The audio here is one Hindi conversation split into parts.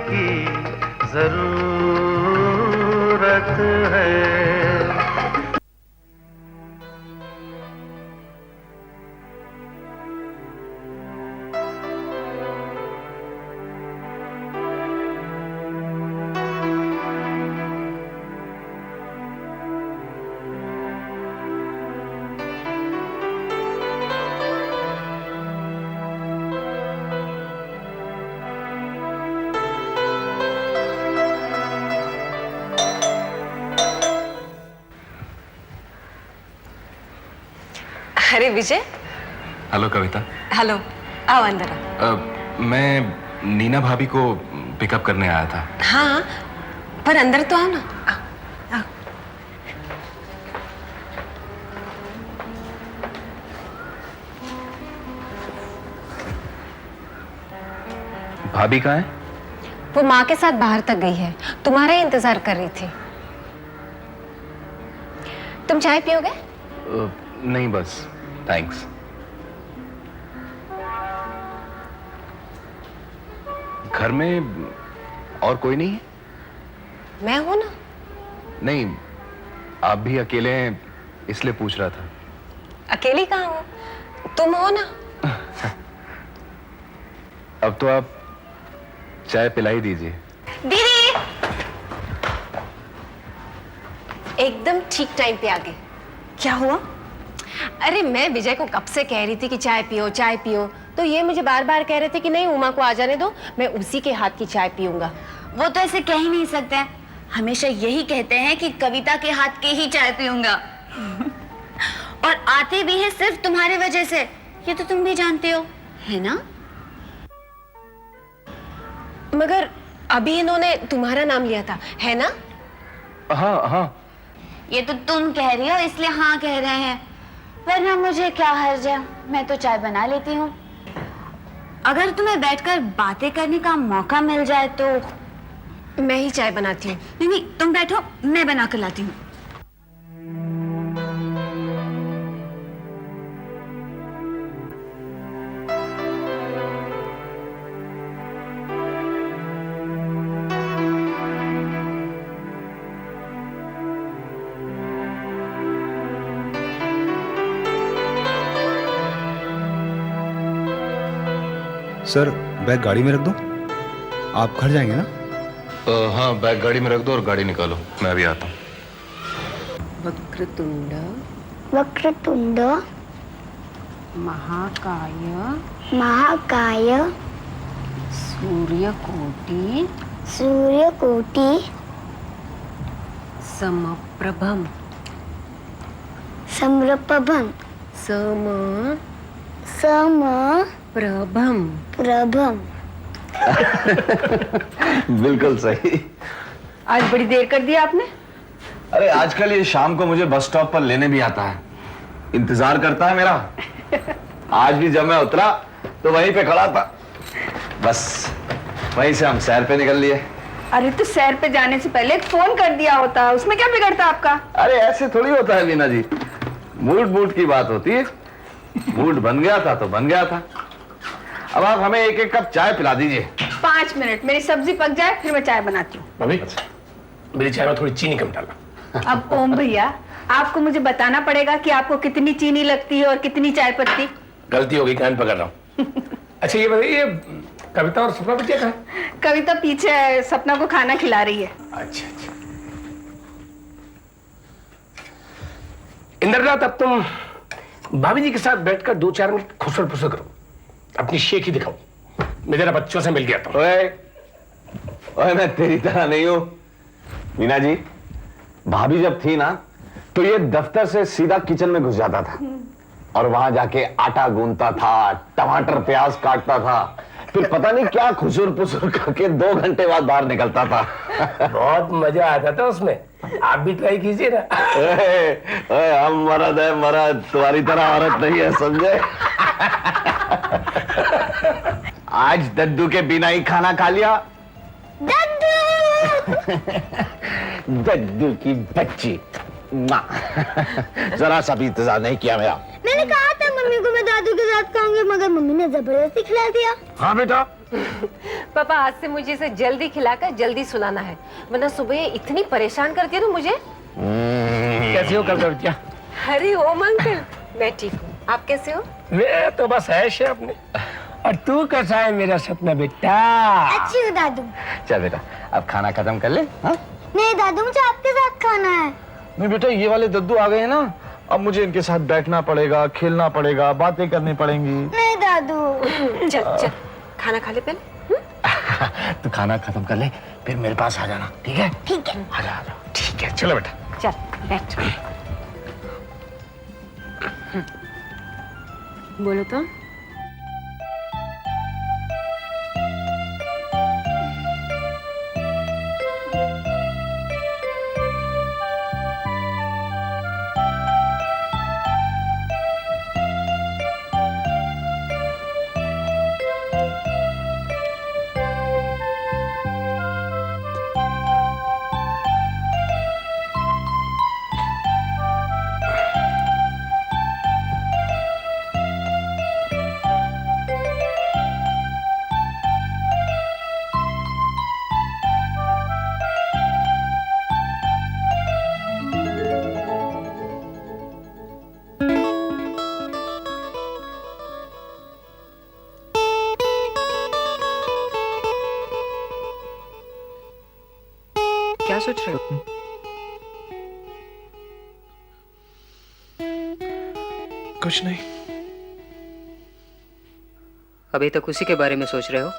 की जरूरत है। अरे विजय। हेलो कविता। हेलो, आओ अंदर आओ। मैं नीना भाभी को पिकअप करने आया था। हाँ, पर अंदर तो आओ ना। आओ, आओ। भाभी कहाँ है? वो माँ के साथ बाहर तक गई है, तुम्हारा ही इंतजार कर रही थी। तुम चाय पियोगे? नहीं बस थैंक्स। घर में और कोई नहीं है? मैं हूं ना। नहीं, आप भी अकेले हैं इसलिए पूछ रहा था। अकेली कहाँ हूँ, तुम हो ना। अब तो आप चाय पिला ही दीजिए। दीदी, एकदम ठीक टाइम पे आ गए। क्या हुआ? अरे मैं विजय को कब से कह रही थी कि चाय पियो चाय पियो, तो ये मुझे बार बार कह रहे थे कि नहीं उमा को आ जाने दो, मैं उसी के हाथ की चाय पीऊंगा। वो तो ऐसे कह ही नहीं सकते हैं, हमेशा यही कहते हैं कि कविता के हाथ की ही चाय पीऊंगा। और आते भी है सिर्फ तुम्हारी वजह से, ये तो तुम भी जानते हो, है ना? मगर अभी इन्होंने तुम्हारा नाम लिया था, है ना? हाँ हाँ। ये तो तुम कह रही हो इसलिए हाँ कह रहे हैं, वरना मुझे क्या हर्ज है, मैं तो चाय बना लेती हूँ। अगर तुम्हें बैठकर बातें करने का मौका मिल जाए तो। मैं ही चाय बनाती हूँ। नहीं नहीं, तुम बैठो, मैं बना कर लाती हूँ। सर, बैग गाड़ी में रख दो। आप घर जाएंगे ना? हाँ, बैग गाड़ी में रख दो और गाड़ी निकालो, मैं अभी आता हूँ। वक्रतुंड वक्रतुंड महाकाय महाकाय सूर्यकोटि सूर्यकोटि समप्रभम समप्रभम प्रभम। प्रभम। बिल्कुल सही। आज बड़ी देर कर दिया आपने। अरे आजकल ये शाम को मुझे बस स्टॉप पर लेने भी आता है, इंतजार करता है मेरा। आज भी जब मैं उतरा तो वहीं पे खड़ा था, बस वहीं से हम सैर पे निकल लिए। अरे तो सैर पे जाने से पहले फोन कर दिया होता, उसमें क्या बिगड़ता आपका? अरे ऐसे थोड़ी होता है वीना जी, मूड की बात होती है। मूड बन गया था तो बन गया था। अब आप हमें एक एक कप चाय पिला दीजिए। 5 मिनट, मेरी सब्जी पक जाए फिर मैं चाय बनाती हूँ। भाभी, मेरी चाय में थोड़ी चीनी कम डालना। अब ओम भैया, आपको मुझे बताना पड़ेगा कि आपको कितनी चीनी लगती है और कितनी चाय पत्ती। गलती हो गई, कान पकड़ रहा हूँ। अच्छा ये बताइए, कविता और सपना बच्चे कहाँ है? कविता पीछे है, सपना को खाना खिला रही है। अच्छा अच्छा। इंद्रनाथ, अब तुम भाभी जी के साथ बैठकर 2-4 मिनट खुसर फुसर करो, अपनी शेख ही दिखाओ। मैं जरा बच्चों से मिल गया था। ओए, मैं तेरी तरह नहीं हूं वीना जी। भाभी जब थी ना तो ये दफ्तर से सीधा किचन में घुस जाता था और वहां जाके आटा गूंदता था, टमाटर प्याज काटता था, फिर पता नहीं क्या खुसुर पुसुर करके 2 घंटे बाद बाहर निकलता था। बहुत मजा आता था उसमें, आप भी ट्राई कीजिए ना। ओए, हम मर्द है मर्द, तुम्हारी तरह औरत नहीं है, समझे? आज दद्दू के बिना ही खाना खा लिया। दद्दू की बच्ची, जरा सा भी इंतजार नहीं किया मेरा। मैंने कहा था था मम्मी को मैं दादू के साथ खाऊंगी, मगर मम्मी ने जबरदस्ती खिला दिया। हाँ बेटा। पापा आज से मुझे इसे जल्दी खिलाकर जल्दी सुलाना है, वरना सुबह ये इतनी परेशान करती है ना मुझे। कैसी हो कविता बिटिया? हरी ओम अंकल, मैं ठीक हूँ, आप कैसे हो? मैं तो बस ऐश है अपने। और तू कैसा है मेरा सपना बेटा? अच्छी हो दादू। चल बेटा अब खाना खत्म कर ले। हाँ नहीं दादू, मुझे आपके साथ खाना है। नहीं बेटा, ये वाले दद्दू आ गए हैं ना, अब मुझे इनके साथ बैठना पड़ेगा, खेलना पड़ेगा, बातें करनी पड़ेंगी। नहीं दादू। चल चल खाना खा ले पहले। तू खाना खत्म कर ले, फिर मेरे पास आ जाना, ठीक है? ठीक है। आ जा। ठीक है चलो बेटा। चल बैठ। बोलो तो। क्या सोच रहे हो? कुछ नहीं। अभी तक उसी के बारे में सोच रहे हो?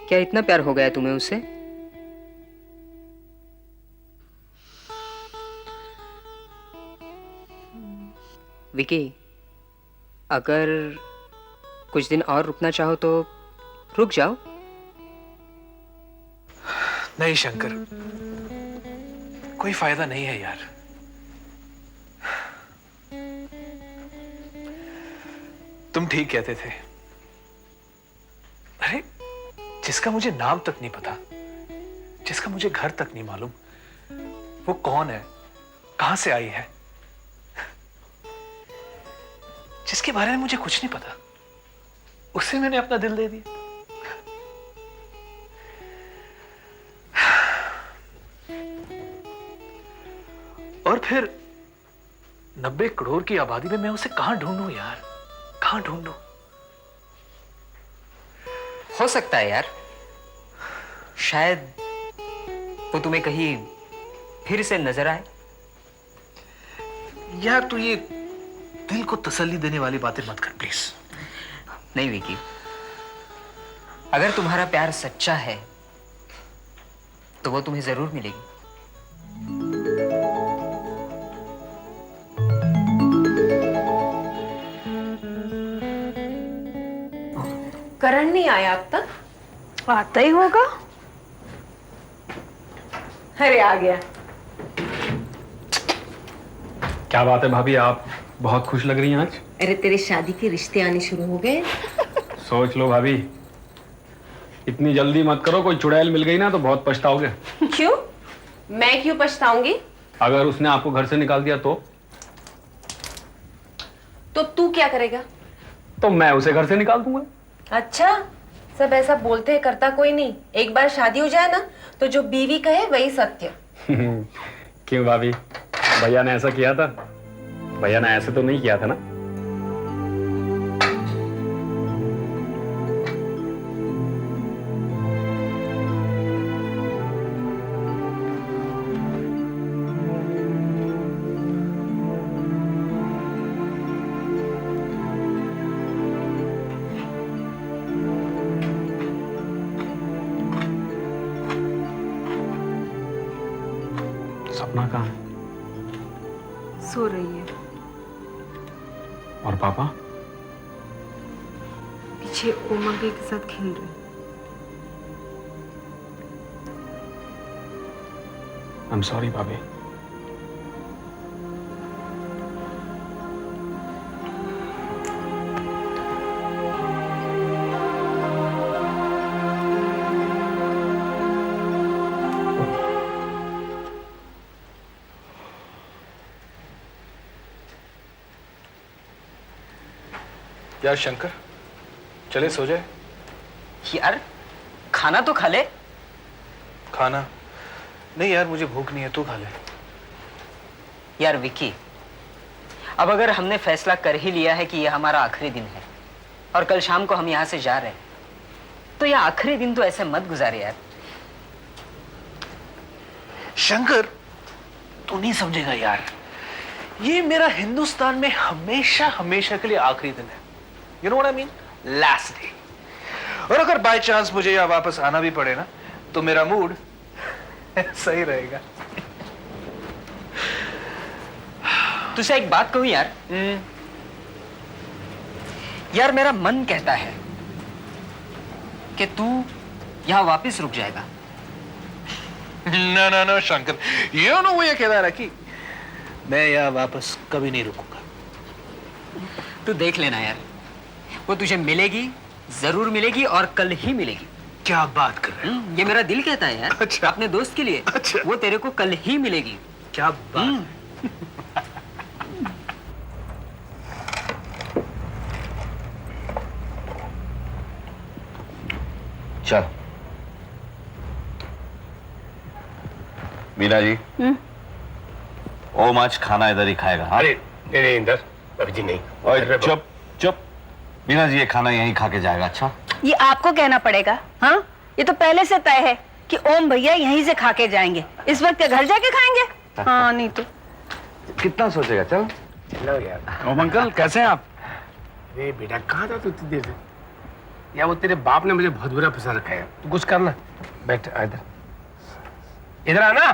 क्या इतना प्यार हो गया तुम्हें उससे? विकी, अगर कुछ दिन और रुकना चाहो तो रुक जाओ। नहीं शंकर, कोई फायदा नहीं है यार। तुम ठीक कहते थे। अरे जिसका मुझे नाम तक नहीं पता, जिसका मुझे घर तक नहीं मालूम, वो कौन है, कहां से आई है, जिसके बारे में मुझे कुछ नहीं पता, उससे मैंने अपना दिल दे दिया। और फिर 90 करोड़ की आबादी में मैं उसे कहां ढूंढूं यार, कहां ढूंढूं? हो सकता है यार, शायद वो तुम्हें कहीं फिर से नजर आए। यार तू ये दिल को तसल्ली देने वाली बातें मत कर प्लीज। नहीं विकी, अगर तुम्हारा प्यार सच्चा है तो वो तुम्हें जरूर मिलेगी। करण नहीं आया अब तक? आता ही होगा। अरे आ गया। क्या बात है भाभी, आप बहुत खुश लग रही हैं आज। अरे तेरे शादी के रिश्ते आने शुरू हो गए। सोच लो भाभी, इतनी जल्दी मत करो, कोई चुड़ैल मिल गई ना तो बहुत पछताओगे। क्यों? मैं क्यों पछताऊंगी? अगर उसने आपको घर से निकाल दिया तो तू क्या करेगा? तो मैं उसे घर से निकाल दूंगा। अच्छा, सब ऐसा बोलते हैं, करता कोई नहीं। एक बार शादी हो जाए ना तो जो बीवी कहे वही सत्य। क्यों भाभी, भैया ने ऐसा किया था? भैया ने ऐसे तो नहीं किया था ना? सपना कहाँ है? सो रही है। और पापा? पीछे उमा के साथ खेल रहे हैं। आई एम सॉरी भाभी। यार शंकर, चले सो जाए। यार खाना तो खा ले। खाना नहीं यार, मुझे भूख नहीं है, तू खा ले। यार विकी, अब अगर हमने फैसला कर ही लिया है कि यह हमारा आखिरी दिन है और कल शाम को हम यहाँ से जा रहे हैं, तो यह आखिरी दिन तो ऐसे मत गुजारे यार। शंकर, तू नहीं समझेगा यार, ये मेरा हिंदुस्तान में हमेशा हमेशा के लिए आखिरी दिन है। You know what I mean, last day. और अगर बाय चांस मुझे यहाँ वापस आना भी पड़े ना, तो मेरा मूड सही रहेगा। तुझसे एक बात कहूं यार। यार मेरा मन कहता है कि तू यहां वापस रुक जाएगा। ना ना ना शंकर, ये नो वो ये कह रहा कि मैं यहाँ वापस कभी नहीं रुकूंगा। तू देख लेना यार, वो तुझे मिलेगी, जरूर मिलेगी और कल ही मिलेगी। क्या बात कर रहे हो? ये मेरा दिल कहता है यार। अच्छा। अपने दोस्त के लिए। अच्छा। वो तेरे को कल ही मिलेगी। क्या बात। चल मीना जी, ओम आज खाना इधर ही खाएगा। हाँ? अरे नहीं नहीं इंदर, अभी जी नहीं। ओए चुप चुप, मीना जी ये खाना यहीं खा के जाएगा। अच्छा, ये आपको कहना पड़ेगा। हाँ, ये तो पहले से तय है कि ओम भैया यहीं से खा के जाएंगे। इस वक्त क्या घर जाके खाएंगे? हाँ नहीं तो कितना सोचेगा। चल लो यार। ओम अंकल कैसे हैं आप? अरे बेटा, कहाँ था तू इतनी देर से? या वो तेरे बाप ने मुझे बहुत बुरा फंसा रखा है। तू कुछ करना, बैठ इधर, इधर आना,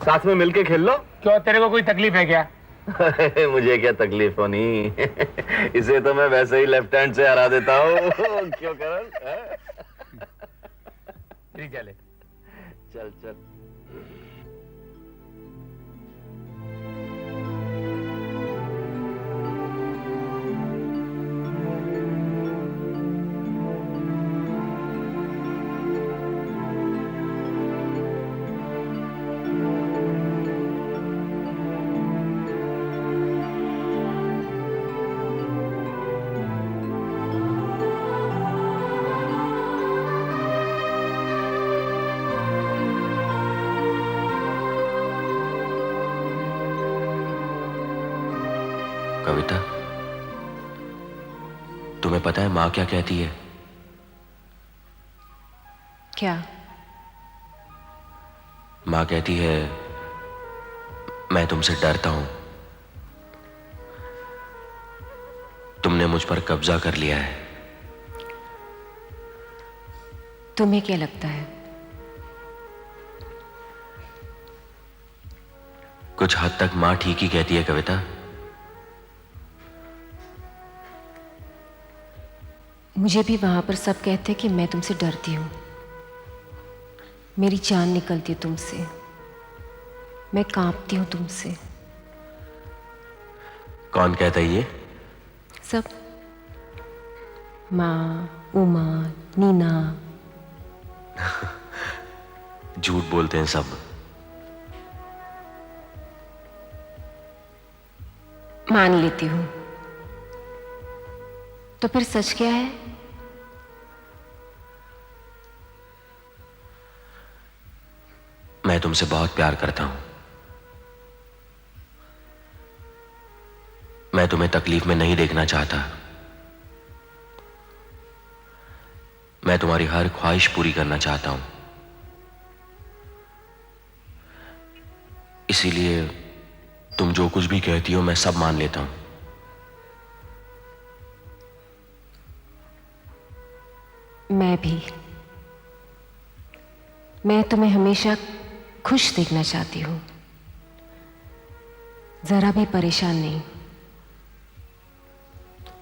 साथ में मिलके खेल लो। क्यों, तेरे को कोई तकलीफ है क्या? मुझे क्या तकलीफ होनी, इसे तो मैं वैसे ही लेफ्ट हैंड से हरा देता हूँ। क्यों करण? चले चल चल। कविता, तुम्हें पता है माँ क्या कहती है? क्या? माँ कहती है मैं तुमसे डरता हूं, तुमने मुझ पर कब्जा कर लिया है। तुम्हें क्या लगता है? कुछ हद तक माँ ठीक ही कहती है कविता। मुझे भी वहां पर सब कहते कि मैं तुमसे डरती हूं, मेरी जान निकलती है तुमसे, मैं कांपती हूं तुमसे। कौन कहता है ये? सब, माँ, उमा, नीना। झूठ बोलते हैं सब। मान लेती हूं, तो फिर सच क्या है? मैं तुमसे बहुत प्यार करता हूं। मैं तुम्हें तकलीफ में नहीं देखना चाहता। मैं तुम्हारी हर ख्वाहिश पूरी करना चाहता हूं। इसीलिए तुम जो कुछ भी कहती हो मैं सब मान लेता हूं। मैं भी। मैं तुम्हें हमेशा खुश देखना चाहती हूं, जरा भी परेशान नहीं।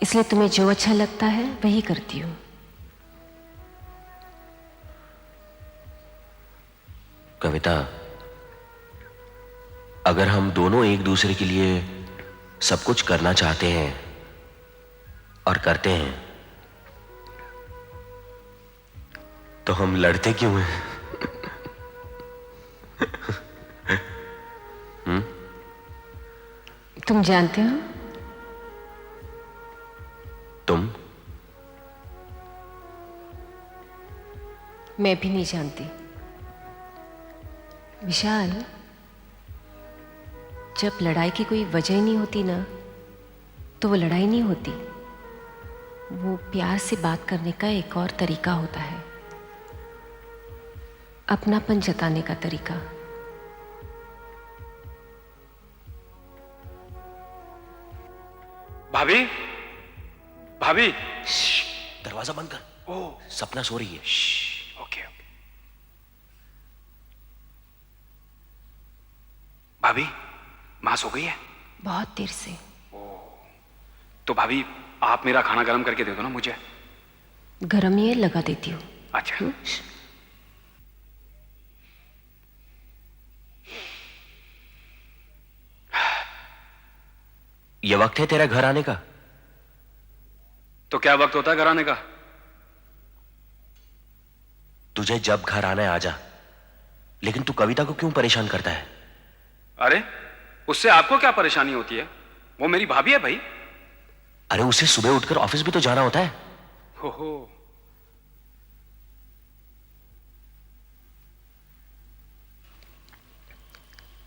इसलिए तुम्हें जो अच्छा लगता है वही करती हूं। कविता, अगर हम दोनों एक दूसरे के लिए सब कुछ करना चाहते हैं और करते हैं, तो हम लड़ते क्यों हैं? तुम जानते हो, मैं भी नहीं जानती। विशाल, जब लड़ाई की कोई वजह नहीं होती ना, तो वो लड़ाई नहीं होती। वो प्यार से बात करने का एक और तरीका होता है, अपनापन जताने का तरीका। भाभी, भाभी, दरवाजा बंद कर। ओह, सपना सो रही है। ओके। भाभी, मां सो गई है? बहुत देर से। तो भाभी, आप मेरा खाना गर्म करके दे दो ना मुझे। गरम ये लगा देती हूँ। अच्छा। ये वक्त है तेरा घर आने का? तो क्या वक्त होता है घर आने का? तुझे जब घर आना है आजा, लेकिन तू कविता को क्यों परेशान करता है? अरे, उससे आपको क्या परेशानी होती है? वो मेरी भाभी है भाई। अरे उसे सुबह उठकर ऑफिस भी तो जाना होता है। हो।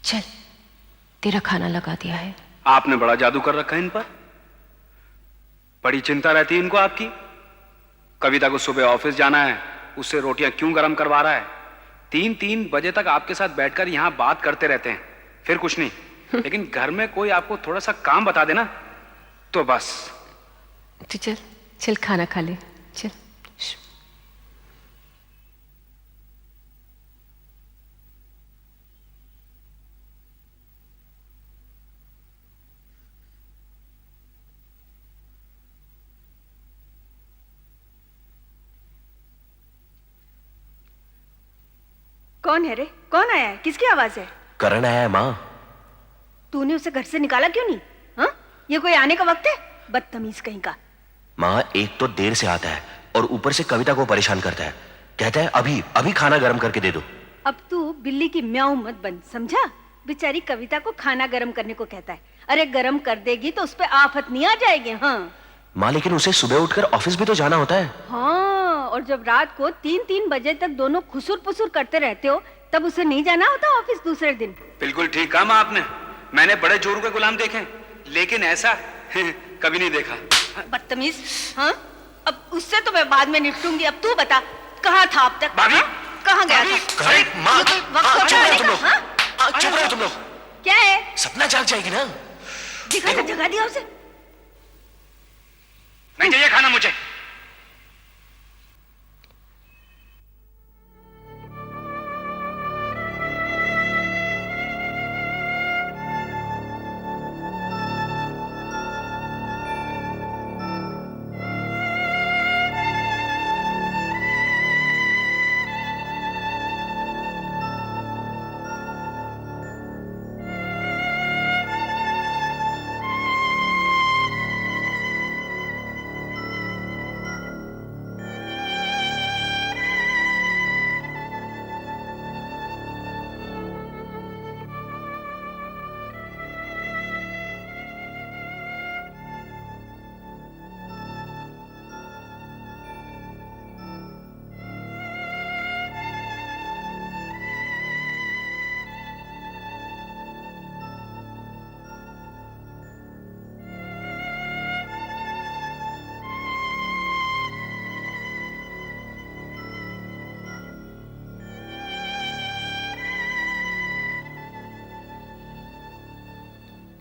चल, तेरा खाना लगा दिया है। आपने बड़ा जादू कर रखा है इन पर। बड़ी चिंता रहती है इनको आपकी। कविता को सुबह ऑफिस जाना है, उससे रोटियां क्यों गरम करवा रहा है? 3-3 बजे तक आपके साथ बैठकर यहां बात करते रहते हैं, फिर कुछ नहीं। लेकिन घर में कोई आपको थोड़ा सा काम बता देना तो बस। तो चल चल खाना खा ले, चल। कौन है रे? कौन आया है? किसकी आवाज है? करण आया है माँ। तूने उसे घर से निकाला क्यों नहीं? हाँ, ये कोई आने का वक्त है? बदतमीज कहीं का। माँ, एक तो देर से आता है और ऊपर से कविता को परेशान करता है। कहता है अभी अभी खाना गर्म करके दे दो। अब तू बिल्ली की म्याऊं मत बन, समझा? बेचारी कविता को खाना गर्म करने को कहता है। अरे गर्म कर देगी तो उस पे आफत नहीं आ जाएगी। हाँ माँ, लेकिन उसे सुबह उठकर ऑफिस भी तो जाना होता है। हाँ, और जब रात को 3-3 बजे तक दोनों खुसुर पुसुर करते रहते हो, तब उसे नहीं जाना होता ऑफिस दूसरे दिन। बिल्कुल ठीक कहा माँ आपने। मैंने बड़े जोरों के गुलाम देखे, लेकिन ऐसा कभी नहीं देखा। बदतमीज। हाँ, अब उससे तो मैं बाद में निपटूंगी। अब तू बता, कहाँ था अब तक? भाभी, कहाँ गया था? अरे माँ, चुप रहो तुम लोग। हाँ? चुप रहो तुम लोग। क्या है? सपना जाग जाएगी ना। दिखा ना, जगा दिया उसे। नहीं चाहिए खाना मुझे।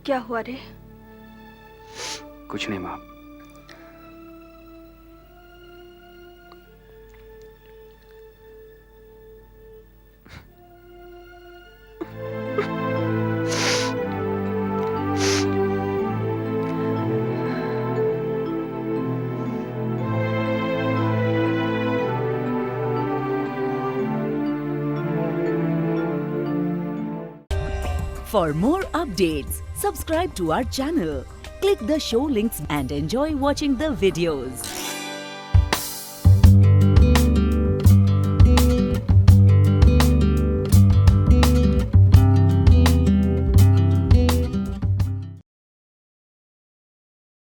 क्या हुआ रे? कुछ नहीं माँ। For more updates, subscribe to our channel, click the show links and enjoy watching the videos.